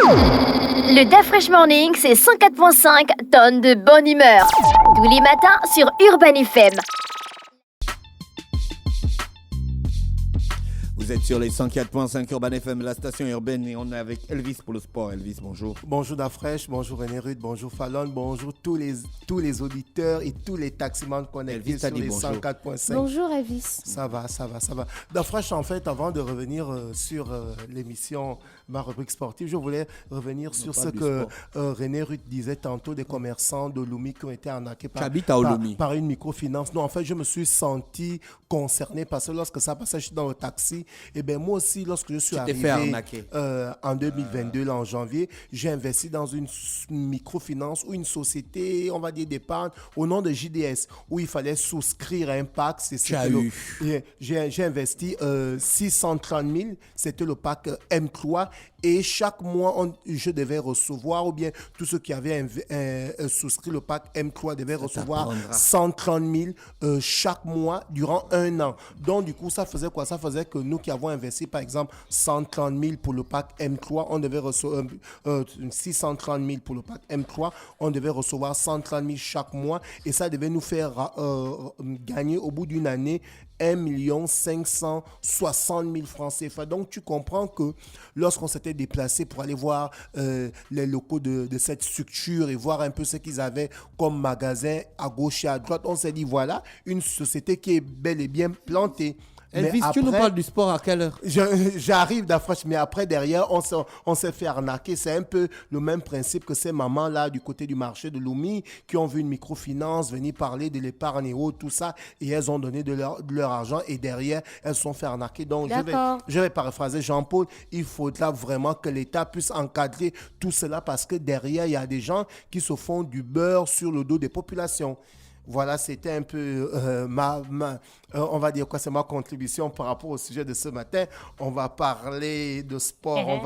Le DAF Fresh Morning, c'est 104.5 tonnes de bonne humeur. Tous les matins sur Urban FM. Vous êtes sur les 104.5 Urban FM, la station urbaine, et on est avec Elvis pour le sport. Elvis, bonjour. Bonjour Dafresh, bonjour René Rude, bonjour Fallon, bonjour tous les auditeurs et tous les taximans connectés sur les 104.5. Bonjour Elvis. Ça va. Dafresh, en fait, avant de revenir sur l'émission, ma rubrique sportive, je voulais revenir sur ce que René Rude disait tantôt des commerçants de Lumi qui ont été arnaqués par une microfinance. Non, en fait, je me suis senti concerné parce que lorsque ça passait, je suis dans le taxi. Et bien moi aussi, lorsque je suis arrivé en 2022, là, en janvier, j'ai investi dans une microfinance ou une société, on va dire d'épargne, au nom de JDS, où il fallait souscrire à un pack. J'ai investi 630 000, c'était le pack M3. Et chaque mois, je devais recevoir, ou bien tous ceux qui avaient souscrit le pack M3 devaient recevoir 130 000 chaque mois durant un an. Donc, du coup, ça faisait quoi? Ça faisait que nous qui avons investi, par exemple, 130 000 pour le pack M3, on devait recevoir 630 000 pour le pack M3, on devait recevoir 130 000 chaque mois. Et ça devait nous faire gagner au bout d'une année 1 560 000 francs CFA. Donc, tu comprends que lorsqu'on s'était déplacé pour aller voir les locaux de cette structure et voir un peu ce qu'ils avaient comme magasin à gauche et à droite, on s'est dit, voilà, une société qui est bel et bien plantée. Elvis, tu nous parles du sport à quelle heure? J'arrive d'Afresh, mais après, derrière, on s'est fait arnaquer. C'est un peu le même principe que ces mamans-là du côté du marché de Lumi qui ont vu une microfinance venir parler de l'épargne et autres, tout ça, et elles ont donné de leur argent et derrière, elles se sont fait arnaquer. Donc, je vais paraphraser Jean-Paul. Il faudra vraiment que l'État puisse encadrer tout cela parce que derrière, il y a des gens qui se font du beurre sur le dos des populations. Voilà, c'était un peu on va dire quoi, c'est ma contribution par rapport au sujet de ce matin. On va parler de sport, On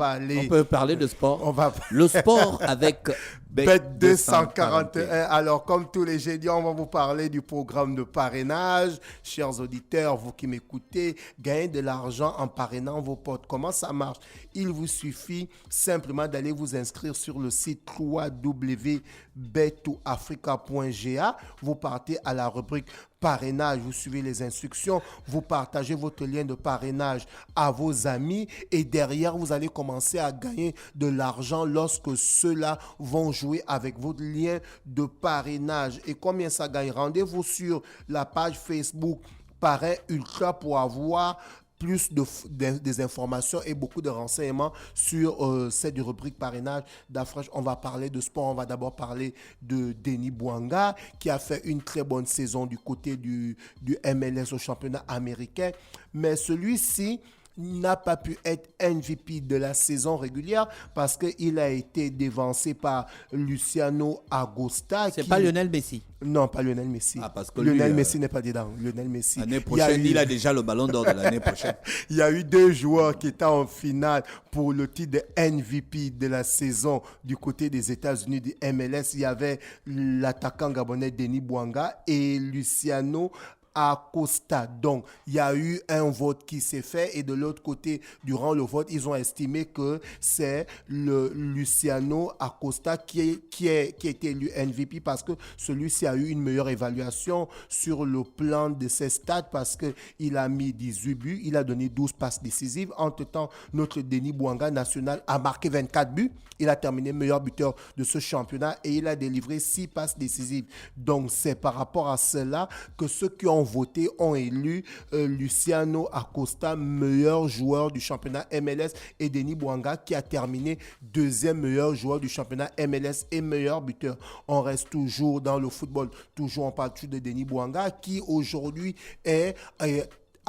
peut parler de sport. Le sport avec Bet 241. Alors, comme tous les jeudis, on va vous parler du programme de parrainage. Chers auditeurs, vous qui m'écoutez, gagnez de l'argent en parrainant vos potes. Comment ça marche? Il vous suffit simplement d'aller vous inscrire sur le site www.bet2africa.ga. Vous partez à la rubrique parrainage, vous suivez les instructions, vous partagez votre lien de parrainage à vos amis et derrière, vous allez commencer à gagner de l'argent lorsque ceux-là vont jouer avec votre lien de parrainage. Et combien ça gagne? Rendez-vous sur la page Facebook Parrain Ultra pour avoir plus des informations et beaucoup de renseignements sur cette rubrique parrainage d'Afresh. On va parler de sport. On va d'abord parler de Denis Bouanga qui a fait une très bonne saison du côté du MLS au championnat américain. Mais celui-ci n'a pas pu être MVP de la saison régulière parce qu'il a été dévancé par Luciano Agosta. C'est pas Lionel Messi? Non, pas Lionel Messi. Parce que Lionel Messi n'est pas dedans. Lionel Messi. L'année prochaine, il a déjà le ballon d'or de l'année prochaine. Il y a eu 2 joueurs qui étaient en finale pour le titre de MVP de la saison du côté des États-Unis du MLS. Il y avait l'attaquant gabonais Denis Bouanga et Luciano Acosta. Donc, il y a eu un vote qui s'est fait et de l'autre côté, durant le vote, ils ont estimé que c'est le Luciano Acosta qui a été élu MVP parce que celui-ci a eu une meilleure évaluation sur le plan de ses stats parce qu'il a mis 18 buts, il a donné 12 passes décisives. Entre-temps, notre Denis Bouanga national a marqué 24 buts. Il a terminé meilleur buteur de ce championnat et il a délivré 6 passes décisives. Donc, c'est par rapport à cela que ceux qui ont voté ont élu Luciano Acosta, meilleur joueur du championnat MLS, et Denis Bouanga qui a terminé 2e meilleur joueur du championnat MLS et meilleur buteur. On reste toujours dans le football. Toujours on parle de Denis Bouanga qui aujourd'hui est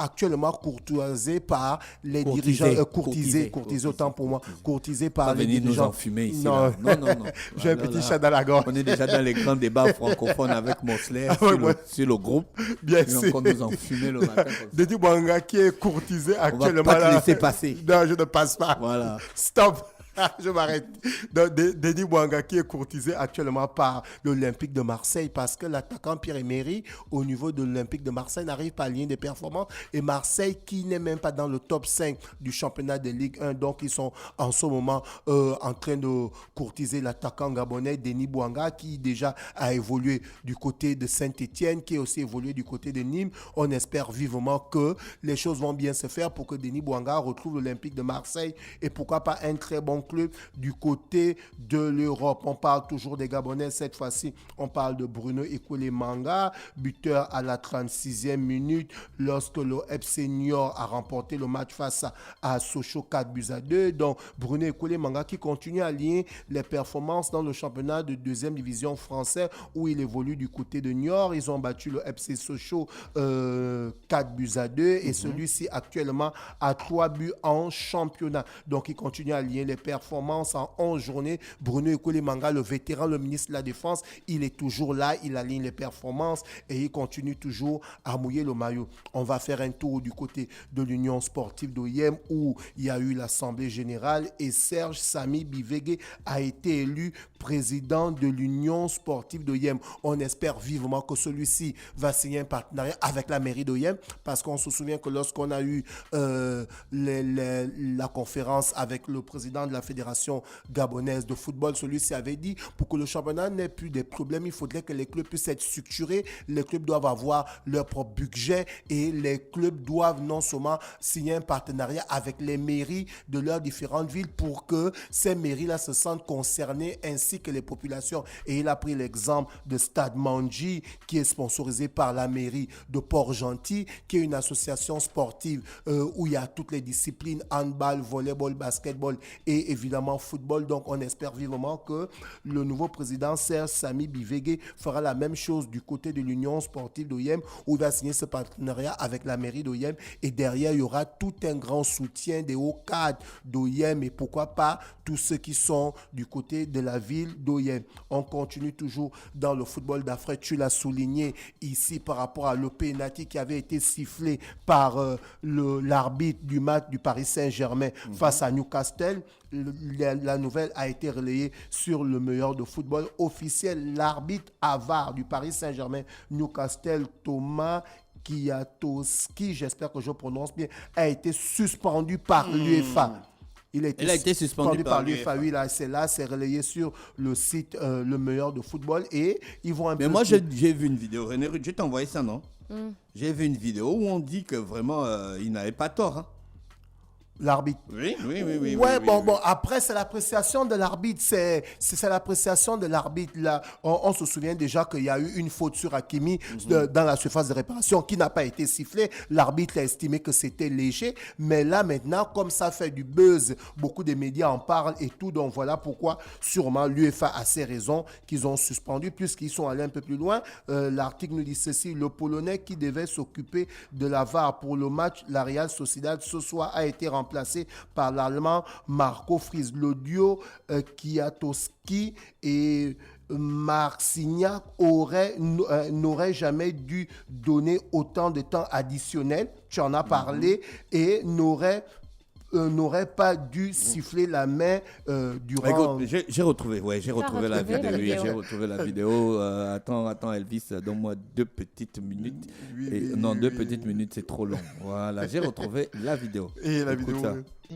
actuellement courtoisé par les dirigeants, courtisé autant pour moi, courtisé par les dirigeants. Nous enfumer ici. Non. J'ai un petit chat dans la gorge. On est déjà dans les grands débats francophones avec Mosley sur le groupe. Bien sûr. On nous enfumer le matin. Denis Bouanga qui est courtisé actuellement. On va pas te laisser passer. Non, je ne passe pas. Voilà. Stop. Je m'arrête. Donc, Denis Bouanga qui est courtisé actuellement par l'Olympique de Marseille parce que l'attaquant Pierre-Emerick au niveau de l'Olympique de Marseille n'arrive pas à aligner des performances et Marseille qui n'est même pas dans le top 5 du championnat de Ligue 1, donc ils sont en ce moment en train de courtiser l'attaquant gabonais Denis Bouanga qui déjà a évolué du côté de Saint-Étienne, qui a aussi évolué du côté de Nîmes. On espère vivement que les choses vont bien se faire pour que Denis Bouanga retrouve l'Olympique de Marseille et pourquoi pas un très bon club du côté de l'Europe. On parle toujours des Gabonais, cette fois-ci on parle de Bruno Ekoulemanga, buteur à la 36e minute lorsque le FC Niort a remporté le match face à Sochaux 4-2. Donc Bruno Ekoulemanga qui continue à lier les performances dans le championnat de deuxième division français où il évolue du côté de Niort. Ils ont battu le FC Sochaux 4-2 et celui-ci actuellement a 3 buts en championnat. Donc il continue à lier les performances en 11 journées. Bruno Ekoulemanga, le vétéran, le ministre de la Défense, il est toujours là, il aligne les performances et il continue toujours à mouiller le maillot. On va faire un tour du côté de l'Union sportive d'Oyem où il y a eu l'Assemblée générale et Serge Samy Bivege a été élu président de l'Union sportive d'Oyem. On espère vivement que celui-ci va signer un partenariat avec la mairie d'Oyem parce qu'on se souvient que lorsqu'on a eu la conférence avec le président de la Fédération gabonaise de football, celui-ci avait dit pour que le championnat n'ait plus de problèmes, il faudrait que les clubs puissent être structurés, les clubs doivent avoir leur propre budget et les clubs doivent non seulement signer un partenariat avec les mairies de leurs différentes villes pour que ces mairies-là se sentent concernées ainsi que les populations. Et il a pris l'exemple de Stade Mandji qui est sponsorisé par la mairie de Port-Gentil, qui est une association sportive où il y a toutes les disciplines, handball, volleyball, basketball et évidemment football. Donc on espère vivement que le nouveau président Serge Samy Bivege fera la même chose du côté de l'Union sportive d'Oyem où il va signer ce partenariat avec la mairie d'Oyem et derrière il y aura tout un grand soutien des hauts cadres d'Oyem et pourquoi pas tous ceux qui sont du côté de la ville d'Oyem. On continue toujours dans le football d'Afrique. Tu l'as souligné ici par rapport à le penalty qui avait été sifflé par l'arbitre du match du Paris Saint-Germain face à Newcastle. La nouvelle a été relayée sur le meilleur de football officiel. L'arbitre avare du Paris Saint-Germain, Newcastle, Thomas Kiatowski, j'espère que je prononce bien, a été suspendu par l'UEFA. Il a été suspendu par l'UEFA. Oui, là, c'est relayé sur le site Le Meilleur de Football et ils vont un peu... Mais moi, j'ai vu une vidéo. René Rude, je t'ai envoyé ça, non? J'ai vu une vidéo où on dit que vraiment, il n'avait pas tort. Hein. L'arbitre. Oui. Bon, après, c'est l'appréciation de l'arbitre. C'est l'appréciation de l'arbitre. Là, on se souvient déjà qu'il y a eu une faute sur Hakimi dans la surface de réparation qui n'a pas été sifflée. L'arbitre a estimé que c'était léger. Mais là, maintenant, comme ça fait du buzz, beaucoup de médias en parlent et tout. Donc, voilà pourquoi, sûrement, l'UEFA a ses raisons qu'ils ont suspendu puisqu'ils sont allés un peu plus loin. L'article nous dit ceci. Le Polonais qui devait s'occuper de la VAR pour le match, la Real Sociedad, ce soir, a été remplacé par l'Allemand Marco Friis. Le duo Kiatowski et Marcignac n'aurait jamais dû donner autant de temps additionnel. Tu en as parlé et n'aurait pas dû siffler la main durant... Écoute, j'ai retrouvé la vidéo. Oui, j'ai retrouvé la vidéo. Attends, Elvis, donne-moi 2 petites minutes. Deux petites minutes, c'est trop long. Voilà, j'ai retrouvé la vidéo. Et la vidéo,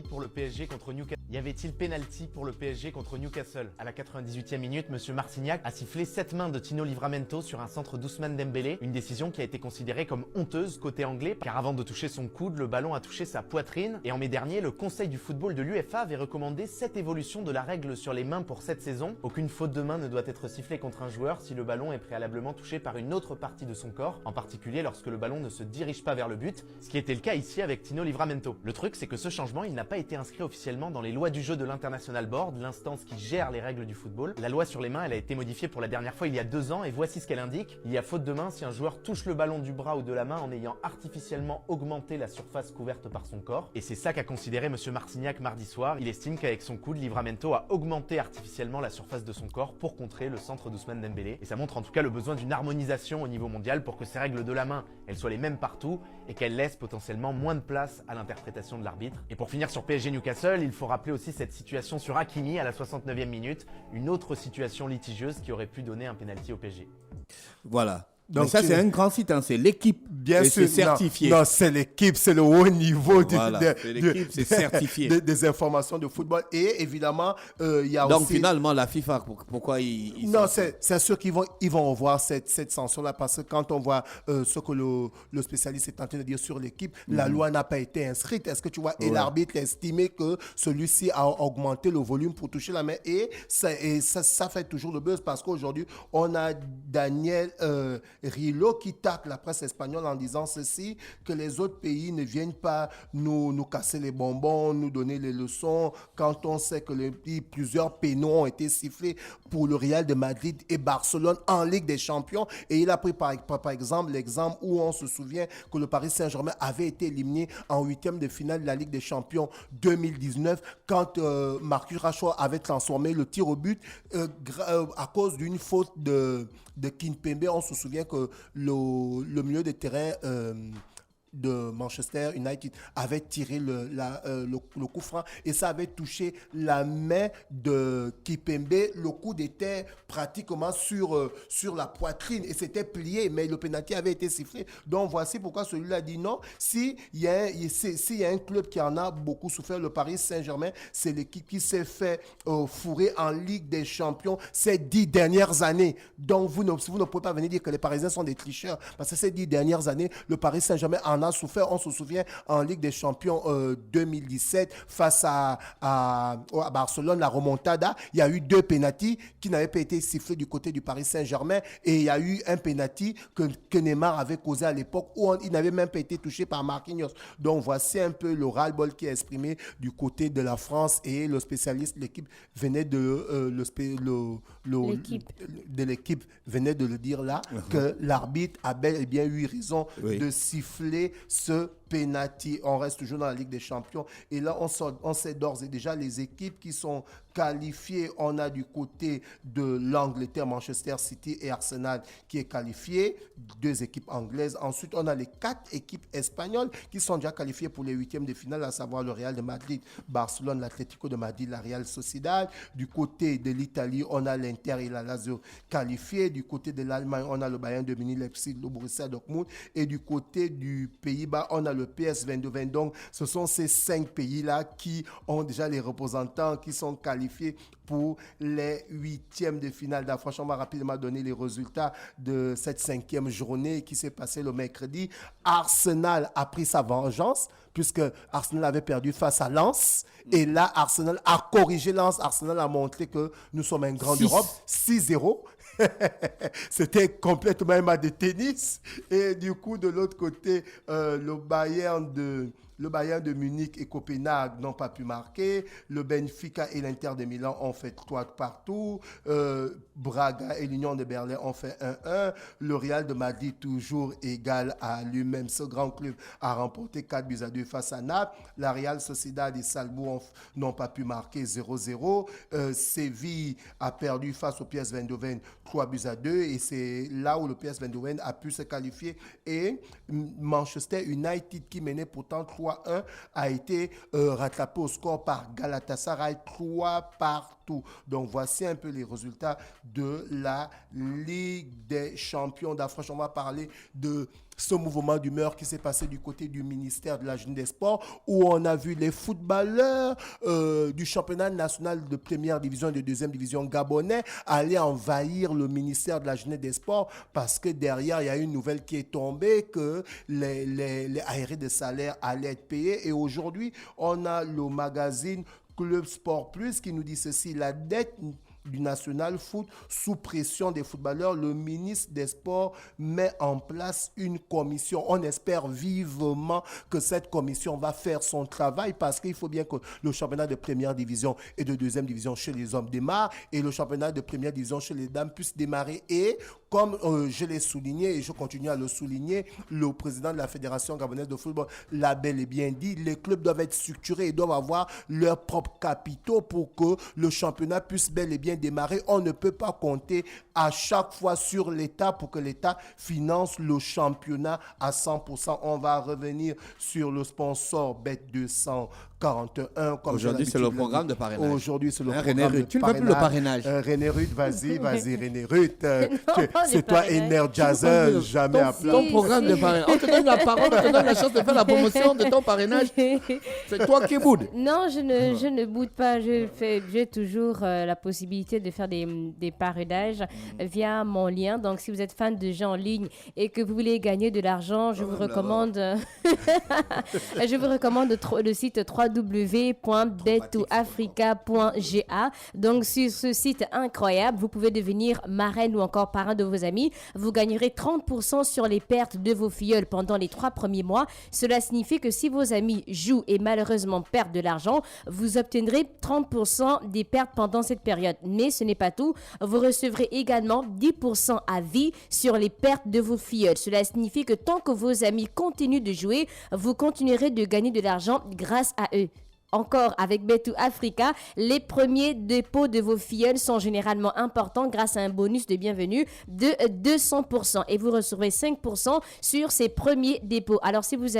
pour le PSG contre Newcastle. Y avait-il pénalty pour le PSG contre Newcastle? À la 98e minute, Monsieur Marcignac a sifflé 7 mains de Tino Livramento sur un centre d'Ousmane Dembélé, une décision qui a été considérée comme honteuse côté anglais, car avant de toucher son coude, le ballon a touché sa poitrine. Et en mai dernier, le Conseil du football de l'UEFA avait recommandé cette évolution de la règle sur les mains pour cette saison. Aucune faute de main ne doit être sifflée contre un joueur si le ballon est préalablement touché par une autre partie de son corps, en particulier lorsque le ballon ne se dirige pas vers le but, ce qui était le cas ici avec Tino Livramento. Le truc, c'est que ce changement, il n'a pas été inscrit officiellement dans les lois du jeu de l'International Board, l'instance qui gère les règles du football. La loi sur les mains, elle a été modifiée pour la dernière fois il y a 2 ans et voici ce qu'elle indique. Il y a faute de main si un joueur touche le ballon du bras ou de la main en ayant artificiellement augmenté la surface couverte par son corps. Et c'est ça qu'a considéré Monsieur Marcignac mardi soir. Il estime qu'avec son coude, Livramento a augmenté artificiellement la surface de son corps pour contrer le centre d'Ousmane Dembélé. Et ça montre en tout cas le besoin d'une harmonisation au niveau mondial pour que ces règles de la main, elles soient les mêmes partout et qu'elles laissent potentiellement moins de place à l'interprétation de l'arbitre. Et pour finir sur sur PSG Newcastle, il faut rappeler aussi cette situation sur Hakimi à la 69e minute, une autre situation litigieuse qui aurait pu donner un penalty au PSG. Voilà. Donc mais ça, c'est un grand site, hein, c'est l'équipe. Bien et sûr, c'est certifié. Non, c'est l'équipe, c'est le haut niveau Voilà, c'est l'équipe, c'est certifié. Des informations de football. Et évidemment, il y a Donc aussi... finalement, la FIFA, pourquoi ils Non, sont... c'est sûr qu'ils vont revoir cette sanction-là parce que quand on voit ce que le spécialiste est en train de dire sur l'équipe, la loi n'a pas été inscrite. Est-ce que tu vois? Et l'arbitre a estimé que celui-ci a augmenté le volume pour toucher la main. Et ça fait toujours le buzz parce qu'aujourd'hui, on a Daniel Rilo qui tacle la presse espagnole en disant ceci, que les autres pays ne viennent pas nous casser les bonbons, nous donner les leçons, quand on sait que plusieurs pénaux ont été sifflés pour le Real de Madrid et Barcelone en Ligue des Champions. Et il a pris par exemple l'exemple où on se souvient que le Paris Saint-Germain avait été éliminé en huitième de finale de la Ligue des Champions 2019 quand Marcus Rashford avait transformé le tir au but à cause d'une faute de Kimpembe. On se souvient que le milieu de terrain de Manchester United avait tiré le coup franc et ça avait touché la main de Kimpembe. Le coup était pratiquement sur la poitrine et c'était plié, mais le pénalty avait été sifflé. Donc voici pourquoi celui-là dit non. S'il y a un club qui en a beaucoup souffert, le Paris Saint-Germain, c'est l'équipe qui s'est fait fourrer en Ligue des Champions ces 10 dernières années. Donc vous ne pouvez pas venir dire que les Parisiens sont des tricheurs parce que ces 10 dernières années, le Paris Saint-Germain en a souffert. On se souvient en Ligue des Champions 2017 face à Barcelone, la remontada. Il y a eu 2 pénaltys qui n'avaient pas été sifflés du côté du Paris Saint-Germain et il y a eu un pénalty que Neymar avait causé à l'époque où il n'avait même pas été touché par Marquinhos. Donc voici un peu le ras-le-bol qui est exprimé du côté de la France et le spécialiste, l'équipe venait de l'équipe venait de le dire là, que l'arbitre a bel et bien eu raison de siffler ce penalty. On reste toujours dans la Ligue des Champions et là on sait d'ores et déjà les équipes qui sont qualifiées. On a du côté de l'Angleterre, Manchester City et Arsenal qui est qualifié, 2 équipes anglaises. Ensuite on a les 4 équipes espagnoles qui sont déjà qualifiées pour les huitièmes de finale, à savoir le Real de Madrid, Barcelone, l'Atlético de Madrid, la Real Sociedad. Du côté de l'Italie on a l'Inter et la Lazio qualifiés. Du côté de l'Allemagne on a le Bayern de Munich, Leipzig, le Borussia Dortmund et du côté du Pays-Bas on a le PS Eindhoven. Donc ce sont ces 5 pays-là qui ont déjà les représentants qui sont qualifiés pour les huitièmes de finale. Franchement, on va rapidement donner les résultats de cette 5e journée qui s'est passée le mercredi. Arsenal a pris sa vengeance puisque Arsenal avait perdu face à Lens. Et là, Arsenal a corrigé Lens. Arsenal a montré que nous sommes un grand d'Europe. 6-0. C'était complètement un match de tennis. Et du coup, de l'autre côté, le Bayern de Munich et Copenhague n'ont pas pu marquer. Le Benfica et l'Inter de Milan ont fait 3 partout. Braga et l'Union de Berlin ont fait 1-1. Le Real de Madrid, toujours égal à lui-même. Ce grand club a remporté 4-2 face à Naples. La Real Sociedad et Salzbourg n'ont pas pu marquer 0-0. Séville a perdu face au PS Eindhoven 3-2 et c'est là où le PS Eindhoven a pu se qualifier. Et Manchester United, qui menait pourtant 3-1, a été rattrapé au score par Galatasaray 3 partout. Donc voici un peu les résultats de la Ligue des Champions d'Afrique. On va parler de ce mouvement d'humeur qui s'est passé du côté du ministère de la Jeunesse des Sports, où on a vu les footballeurs du championnat national de première division et de deuxième division gabonais aller envahir le ministère de la Jeunesse des Sports parce que derrière, il y a une nouvelle qui est tombée que les aérés de salaire allaient être payés. Et aujourd'hui, on a le magazine Club Sport Plus qui nous dit ceci: la dette du National Foot sous pression des footballeurs, le ministre des Sports met en place une commission. On espère vivement que cette commission va faire son travail parce qu'il faut bien que le championnat de première division et de deuxième division chez les hommes démarre et le championnat de première division chez les dames puisse démarrer. Et comme je l'ai souligné et je continue à le souligner, le président de la Fédération gabonaise de football l'a bel et bien dit, les clubs doivent être structurés et doivent avoir leurs propres capitaux pour que le championnat puisse bel et bien démarrer. On ne peut pas compter à chaque fois sur l'État pour que l'État finance le championnat à 100%. On va revenir sur le sponsor Bet200 41. Comme aujourd'hui, c'est le programme de parrainage. Aujourd'hui, c'est le René programme de Ruth, tu ne veux plus le parrainage. René Ruth, vas-y, René Ruth. Non, C'est toi, parrainage. énergiseuse, jamais à plat. Ton programme de parrainage. On te donne la parole, on te donne la chance de faire la promotion de ton parrainage. C'est toi qui boude. Non, je ne boude pas. J'ai toujours la possibilité de faire des parrainages via mon lien. Donc, si vous êtes fan de jeux en ligne et que vous voulez gagner de l'argent, je vous recommande le site www.bet2africa.ga. Donc, sur ce site incroyable, vous pouvez devenir marraine ou encore parrain de vos amis. Vous gagnerez 30% sur les pertes de vos filleuls pendant les 3 premiers mois. Cela signifie que si vos amis jouent et malheureusement perdent de l'argent, vous obtiendrez 30% des pertes pendant cette période. Mais ce n'est pas tout. Vous recevrez également 10% à vie sur les pertes de vos filleuls. Cela signifie que tant que vos amis continuent de jouer, vous continuerez de gagner de l'argent grâce à eux. Encore avec Bet2Africa, les premiers dépôts de vos filleuls sont généralement importants grâce à un bonus de bienvenue de 200% et vous recevrez 5% sur ces premiers dépôts. Alors si vos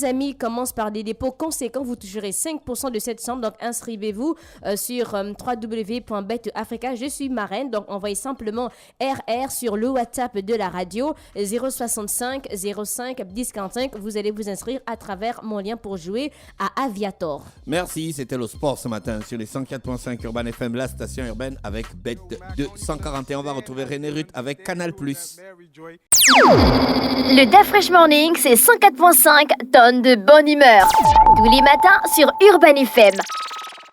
amis commencent par des dépôts conséquents, vous toucherez 5% de cette somme. Donc inscrivez-vous sur www.bet2africa. Je suis marraine, donc envoyez simplement RR sur le WhatsApp de la radio 065 05 10 45. Vous allez vous inscrire à travers mon lien pour jouer à Aviator. Merci, c'était le sport ce matin sur les 104.5 Urban FM, la station urbaine avec Bet 241. On va retrouver René Ruth avec Canal+. Le Da Fresh Morning, c'est 104.5 tonnes de bonne humeur. Tous les matins sur Urban FM.